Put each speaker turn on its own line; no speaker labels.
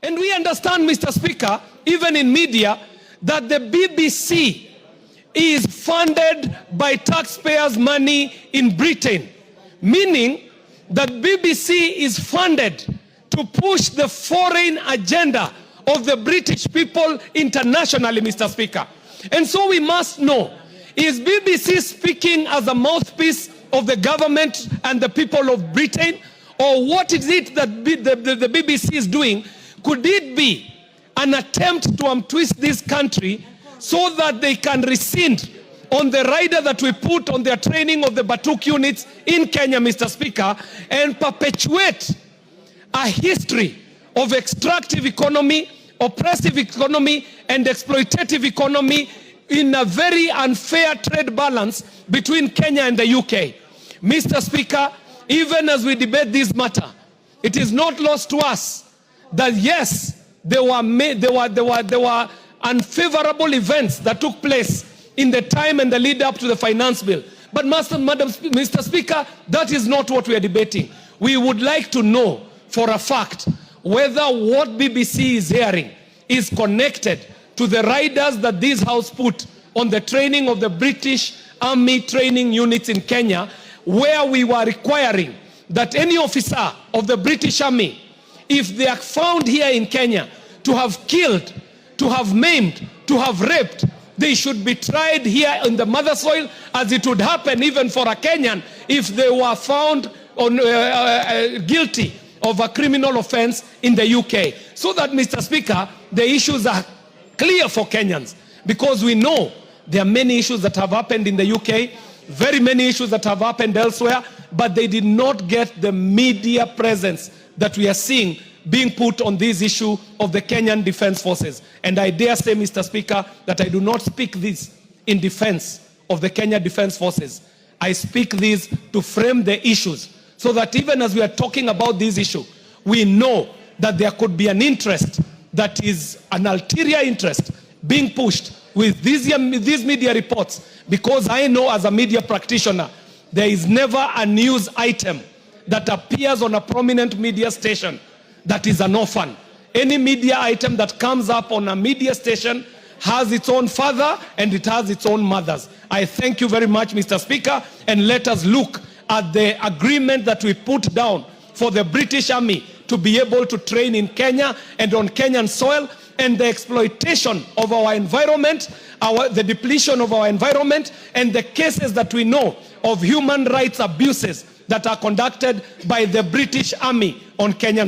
And we understand, Mr. Speaker, even in media, that the BBC is funded by taxpayers' money in Britain, meaning that BBC is funded to push the foreign agenda of the British people internationally, Mr. Speaker. And so we must know, is BBC speaking as a mouthpiece of the government and the people of Britain? Or what is it that the BBC is doing? Could it be an attempt to untwist this country so that they can rescind on the rider that we put on their training of the Batuk units in Kenya, Mr. Speaker, and perpetuate a history of extractive economy, oppressive economy, and exploitative economy in a very unfair trade balance between Kenya and the UK. Mr. Speaker, even as we debate this matter, it is not lost to us that yes, there were unfavorable events that took place in the time and the lead up to the finance bill. But Mr. Speaker, that is not what we are debating. We would like to know for a fact whether what BBC is hearing is connected to the riders that this House put on the training of the British Army training units in Kenya, where we were requiring that any officer of the British Army, if they are found here in Kenya to have killed, to have maimed, to have raped, they should be tried here in the mother soil, as it would happen even for a Kenyan if they were found on, guilty of a criminal offense in the UK. So that, Mr. Speaker, the issues are clear for Kenyans, because we know there are many issues that have happened in the UK, very many issues that have happened elsewhere, but they did not get the media presence that we are seeing being put on this issue of the Kenyan Defense Forces. And I dare say, Mr. Speaker, that I do not speak this in defense of the Kenya Defense Forces. I speak this to frame the issues, so that even as we are talking about this issue, we know that there could be an interest that is an ulterior interest being pushed with these media reports, because I know as a media practitioner, there is never a news item that appears on a prominent media station that is an orphan. Any media item that comes up on a media station has its own father and it has its own mothers. I thank you very much, Mr. Speaker, and let us look at the agreement that we put down for the British Army to be able to train in Kenya and on Kenyan soil, and the exploitation of our environment, the depletion of our environment, and the cases that we know of human rights abuses that are conducted by the British Army on Kenyan